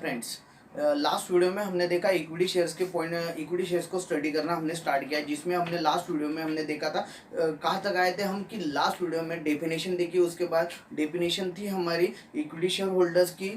Friends, last video में हमने देखा इक्विटी शेयर्स के पॉइंट, इक्विटी शेयर्स को स्टडी करना हमने स्टार्ट किया, जिसमें हमने लास्ट वीडियो में हमने देखा था कहाँ तक आए थे हम कि लास्ट वीडियो में डेफिनेशन देखी। उसके बाद डेफिनेशन थी हमारी इक्विटी शेयर होल्डर्स की।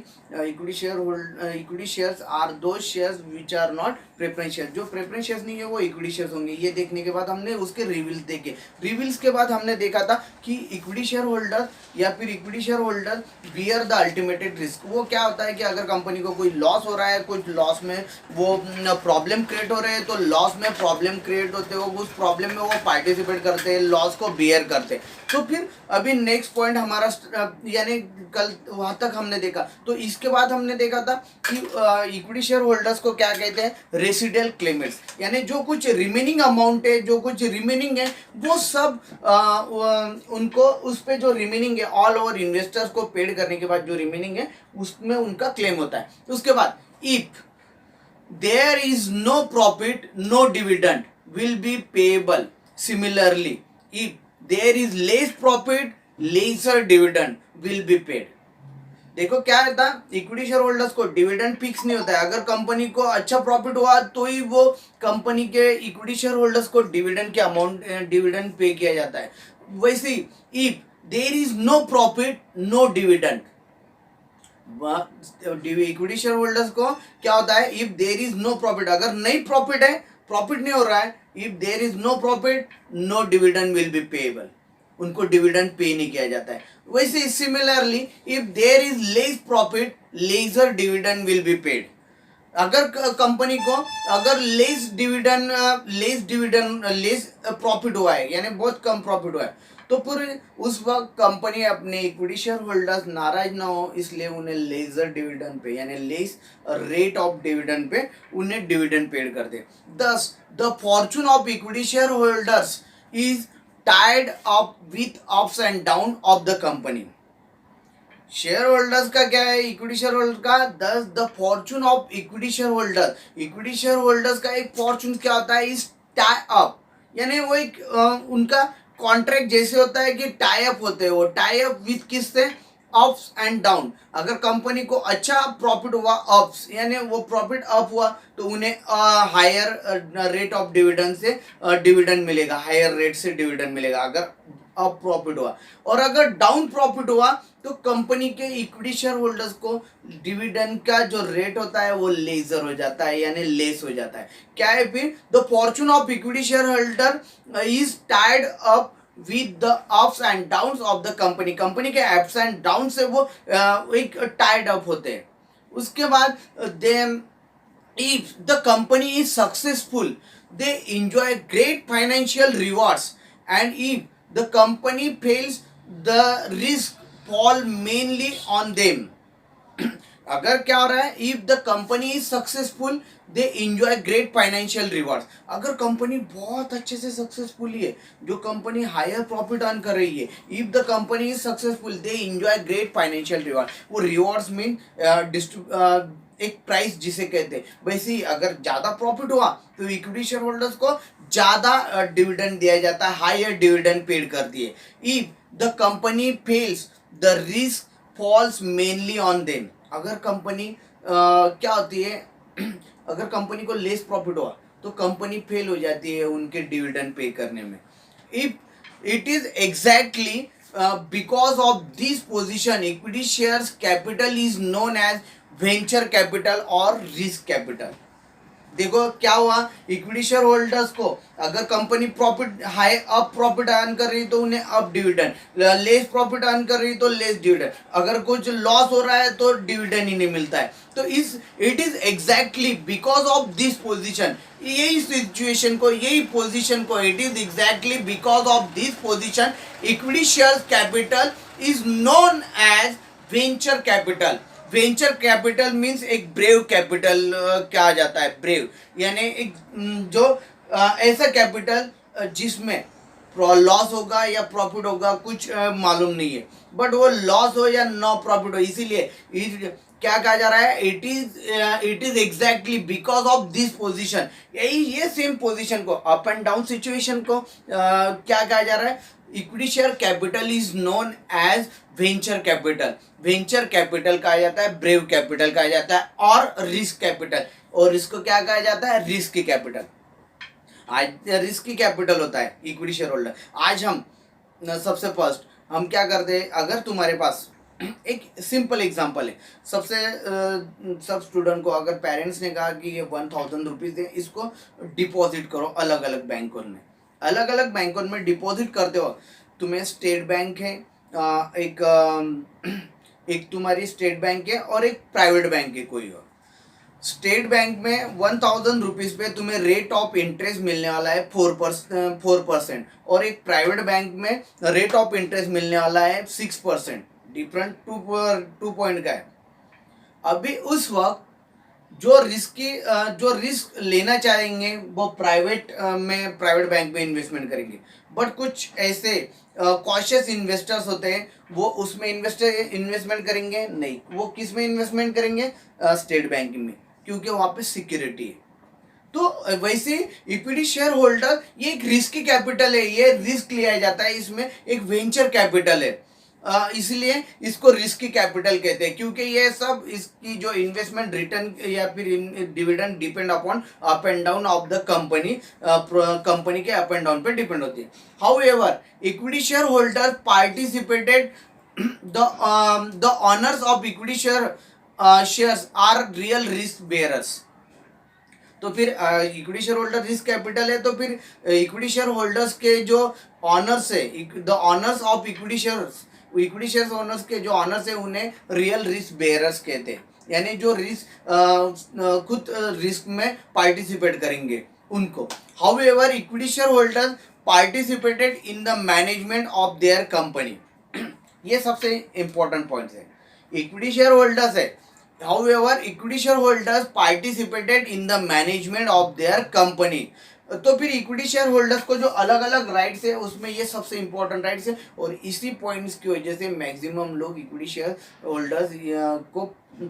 Equity shares are those shares which are not preference share. जो प्रेफरेंस शेयर्स नहीं है वो इक्विटी शेयर्स होंगे। ये देखने के बाद हमने उसके रिविल्स देखे। रिविल्स के बाद हमने देखा था कि इक्विटी शेयर होल्डर या फिर equity share holder bear the ultimate risk. वो क्या होता है कि अगर कंपनी को कोई लॉस हो रहा है, कुछ लॉस में वो प्रॉब्लम क्रिएट हो रहे हैं, तो लॉस में प्रॉब्लम क्रिएट होते हो, उस प्रॉब्लम में वो पार्टिसिपेट करते हैं, लॉस को बियर करते हैं। तो फिर अभी नेक्स्ट पॉइंट हमारा यानी कल वहां तक हमने देखा। तो इसके बाद हमने देखा था कि इक्विटी शेयर होल्डर्स को क्या कहते हैं, रेसिडुअल क्लेमेंट्स। यानी जो कुछ रिमेनिंग अमाउंट है, जो कुछ रिमेनिंग है, वो सब उनको उस पे जो रिमेनिंग है ऑल ओवर इन्वेस्टर्स को पेड करने के बाद जो रिमेनिंग है उसमें उनका क्लेम होता है। उसके बाद if there is no profit no dividend will be payable. Similarly if there is less profit lesser dividend will be paid. देखो क्या रहता है, इक्विटी शेयर होल्डर्स को डिविडेंड फिक्स नहीं होता है। अगर कंपनी को अच्छा प्रॉफिट हुआ तो ही वो कंपनी के इक्विटी शेयर होल्डर्स को डिविडेंड के अमाउंट डिविडेंड पे किया जाता है। वैसे if there is no profit no dividend, equity share holders को क्या होता है, if there is no profit, अगर नहीं प्रॉफिट है, प्रॉफिट नहीं हो रहा है, if there is no profit no dividend will be payable, उनको डिविडेंड पे नहीं किया जाता है। वैसे similarly if there is less profit lesser dividend will be paid. अगर कंपनी को अगर लेस प्रॉफिट हुआ है, यानी बहुत कम प्रॉफिट हुआ है, तो पूरे उस वक्त कंपनी अपने इक्विटी शेयर होल्डर्स नाराज ना हो, इसलिए उन्हें लेजर डिविडेंड पे यानी less rate of dividend pay उन्हें डिविडेंड पेड कर दे। दस the fortune of equity share holders is tied up with ups and down of the company. Share holders का क्या है, इक्विटी शेयर होल्डर का, दस the fortune of equity share holder, equity share holders का एक Fortune क्या होता है, इज टाई अप। यानी वो एक उनका कॉन्ट्रैक्ट जैसे होता है कि टाई अप होते हैं। वो टाई अप विथ किससे, अप्स एंड डाउन। अगर कंपनी को अच्छा प्रॉफिट हुआ अप्स, यानी वो प्रॉफिट अप हुआ, तो उन्हें हायर रेट ऑफ डिविडेंड से डिविडेंड मिलेगा, हायर रेट से डिविडेंड मिलेगा अगर अप प्रॉफिट हुआ। और अगर डाउन प्रॉफिट हुआ तो कंपनी के इक्विटी शेयर होल्डर्स को डिविडेंड का जो रेट होता है वो लेजर हो जाता है, यानी लेस हो जाता है। क्या है फिर, the fortune of equity share holder is tied up with the ups and downs of the company. Company के अप्स एंड डाउन से वो एक टाइड अप होते हैं। उसके बाद then if the company is successful they enjoy great financial rewards, and if the company fails the risk fall mainly on them। अगर क्या हो रहा है, if the company is successful they enjoy great financial rewards। अगर company बहुत अच्छे से successful है, जो कंपनी हायर प्रॉफिट अर्न कर रही है, if the company is successful they enjoy great financial reward। वो रिवॉर्ड्स मीन एक प्राइस जिसे कहते हैं। वैसे ही अगर ज्यादा प्रॉफिट हुआ तो इक्विटी शेयर होल्डर्स को ज्यादा डिविडेंड दिया जाता है, हायर डिविडेंड पेड कर दिए। If the company fails the risk falls mainly on them. अगर कंपनी क्या होती है, अगर कंपनी को लेस प्रॉफिट हुआ तो कंपनी फेल हो जाती है उनके डिविडेंड पे करने में। If it is exactly because of this position equity shares capital is known as venture capital और रिस्क कैपिटल। देखो क्या हुआ, इक्विटी शेयर होल्डर्स को अगर company profit high up profit earn कर रही तो उन्हें up dividend, less profit earn कर रही तो लेस डिविडेंड, अगर कुछ लॉस हो रहा है तो डिविडेंड ही नहीं मिलता है। तो इस it is exactly because of this position, यही सिचुएशन को, यही पोजीशन को, it is exactly because of this position equity share capital is known as venture capital. Venture capital means एक ब्रेव कैपिटल क्या जाता है, ब्रेव यानी एक जो ऐसा कैपिटल जिसमें लॉस होगा या प्रॉफिट होगा कुछ मालूम नहीं है, बट वो लॉस हो या नो प्रॉफिट हो, इसीलिए क्या कहा जा रहा है, it is exactly because of this position. ये सेम पोजीशन को, अप एंड डाउन सिचुएशन को क्या कहा जा रहा है, equity share capital is known as venture capital, venture capital कहा जाता है, ब्रेव कैपिटल कहा जाता है, और रिस्क कैपिटल, और इसको क्या कहा जाता है, रिस्क कैपिटल। आज रिस्की कैपिटल होता है इक्विटी शेयर होल्डर। आज हम सबसे फर्स्ट हम क्या करते हैं, अगर तुम्हारे पास एक सिंपल एग्जांपल है, सब स्टूडेंट को अगर पेरेंट्स ने कहा कि ये 1000 रुपीज है, इसको डिपॉजिट करो अलग अलग बैंकों में, अलग अलग बैंकों में डिपॉजिट करते हो। तुम्हें स्टेट बैंक है, एक तुम्हारी स्टेट बैंक है और एक प्राइवेट बैंक है कोई और। स्टेट बैंक में 1000 रुपीज पे तुम्हें रेट ऑफ इंटरेस्ट मिलने वाला है 4%, और एक प्राइवेट बैंक में रेट ऑफ इंटरेस्ट मिलने वाला है 6%, डिफरेंट 2 पॉइंट का है। अभी उस वक्त जो रिस्क लेना चाहेंगे वो प्राइवेट बैंक में इन्वेस्टमेंट करेंगे, बट कुछ ऐसे कॉशियस इन्वेस्टर्स होते हैं, वो उसमें इन्वेस्टमेंट करेंगे नहीं, वो किस में इन्वेस्टमेंट करेंगे, स्टेट बैंक में, क्योंकि वहाँ पे सिक्योरिटी है। तो वैसे इक्विटी शेयर होल्डर ये एक रिस्की कैपिटल है, ये रिस्क लिया जाता है, इसमें एक वेंचर कैपिटल है, इसलिए इसको रिस्की कैपिटल कहते हैं, क्योंकि ये सब इसकी जो इन्वेस्टमेंट रिटर्न या फिर dividend depend upon up and down of the company, company के अप एंड डाउन पे डिपेंड होती है। However equity share holder participated the owners of equity shares are real risk bearers. तो फिर equity share holder risk capital है, तो फिर equity share holders के जो ऑनर्स है, the owners of equity share owners के जो ऑनर्स है उन्हें रियल रिस्क बेयरर्स कहते हैं, यानी जो रिस्क खुद रिस्क में पार्टिसिपेट करेंगे उनको। However equity share holders participated in the management of their company. ये सबसे इंपॉर्टेंट पॉइंट है। इक्विटी शेयर होल्डर्स है, however equity shareholders participated in the management of their company। तो फिर इक्विटी शेयर होल्डर्स को जो अलग अलग राइट्स है उसमें ये सबसे इंपॉर्टेंट राइट्स है, और इसी पॉइंट्स की वजह से मैक्सिमम लोग इक्विटी शेयर होल्डर्स को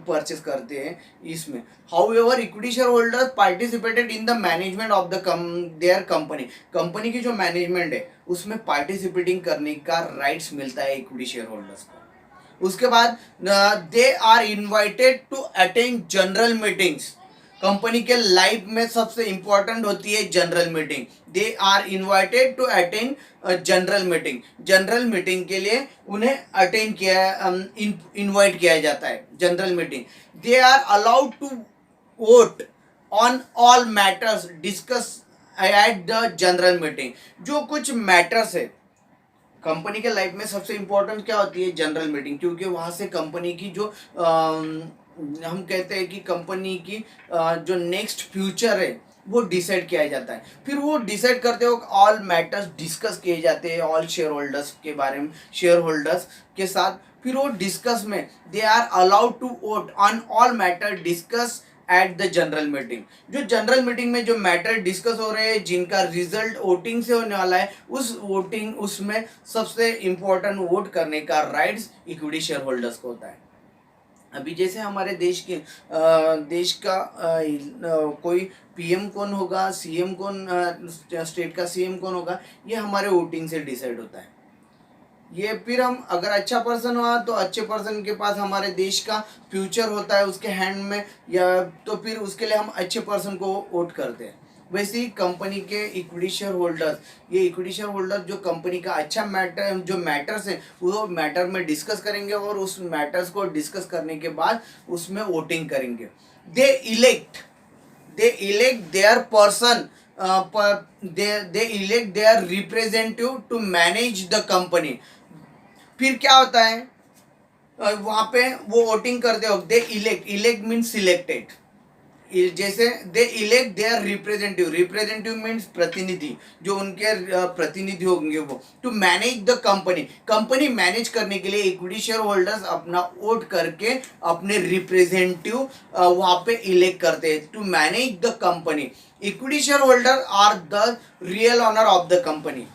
परचेस करते हैं इसमें। However equity share holders participated in the management of the their company, company की जो मैनेजमेंट है उसमें पार्टिसिपेटिंग करने का राइट्स मिलता है इक्विटी शेयर होल्डर्स को। उसके बाद they are invited to attend general meetings. Company के लाइफ में सबसे इंपॉर्टेंट होती है general meeting. They are invited to attend general meeting, general meeting के लिए उन्हें अटेंड किया इनवाइट किया जाता है general meeting. They are allowed to vote on all matters discuss at the general meeting. जो कुछ मैटर्स है कंपनी के लाइफ में सबसे इंपॉर्टेंट क्या होती है, जनरल मीटिंग, क्योंकि वहाँ से कंपनी की जो हम कहते हैं कि कंपनी की जो नेक्स्ट फ्यूचर है वो डिसाइड किया जाता है। फिर वो डिसाइड करते हो ऑल मैटर्स डिस्कस किए जाते हैं ऑल शेयर होल्डर्स के बारे में, शेयर होल्डर्स के साथ। फिर वो डिस्कस में they are allowed to vote on all matter discuss at the general meeting. जो जनरल मीटिंग में जो मैटर डिस्कस हो रहे हैं, जिनका रिजल्ट वोटिंग से होने वाला है, उस वोटिंग उसमें सबसे इंपॉर्टेंट वोट करने का राइट्स इक्विटी शेयर होल्डर्स को होता है। अभी जैसे हमारे देश का कोई पीएम कौन होगा, सीएम कौन, स्टेट का सीएम कौन होगा, ये हमारे वोटिंग से डिसाइड होता है। ये फिर हम अगर अच्छा पर्सन हुआ तो अच्छे पर्सन के पास हमारे देश का फ्यूचर होता है उसके हैंड में, या तो फिर उसके लिए हम अच्छे पर्सन को वोट करते हैं। वैसे ही कंपनी के इक्विटी शेयर होल्डर्स, ये इक्विटी शेयर होल्डर जो कंपनी का अच्छा मैटर, जो मैटर्स हैं वो मैटर में डिस्कस करेंगे, और उस मैटर्स को डिस्कस करने के बाद उसमें वोटिंग करेंगे। दे elect their person, they elect their representative to manage the company। फिर क्या होता है, वहाँ पे वो वोटिंग करते हो, दे इलेक्ट मीन्स सिलेक्टेड। जैसे they elect their representative means प्रतिनिधि, जो उनके प्रतिनिधि होंगे वो, to manage the company manage करने के लिए इक्विटी शेयर होल्डर्स अपना वोट करके अपने रिप्रेजेंटेटिव वहाँ पे इलेक्ट करते हैं to manage the company. Equity share holder are the real owner of the company.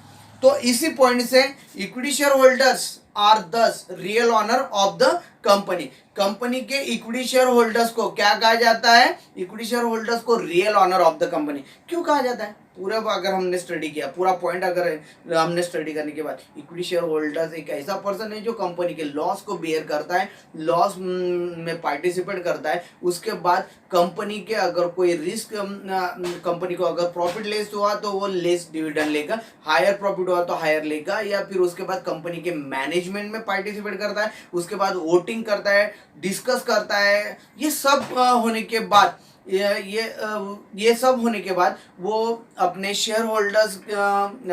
तो इसी पॉइंट से equity share holders are the real owner of the company. Company के इक्विटी शेयर होल्डर्स को क्या कहा जाता है, इक्विटी शेयर होल्डर्स को real owner of the company. क्यों कहा जाता है, पूरा अगर हमने स्टडी किया, पूरा पॉइंट अगर हमने स्टडी करने के बाद, इक्विटी शेयर होल्डर्स एक ऐसा पर्सन है जो कंपनी के लॉस को बेयर करता है, लॉस में पार्टिसिपेट करता है। उसके बाद कंपनी के अगर कोई रिस्क, कंपनी को अगर प्रॉफिट लेस हुआ तो वो लेस डिविडेंड लेगा, हायर प्रॉफिट हुआ तो हायर लेगा, या फिर उसके बाद कंपनी के मैनेजमेंट में पार्टिसिपेट करता है, उसके बाद वोटिंग करता है, डिस्कस करता है। ये सब होने के बाद, ये सब होने के बाद वो अपने शेयर होल्डर्स,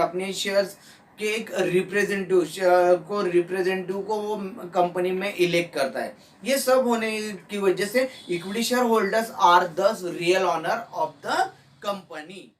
अपने शेयर्स के एक रिप्रेजेंटेटिव को वो कंपनी में इलेक्ट करता है। ये सब होने की वजह से equity share holders are the real owner of the company.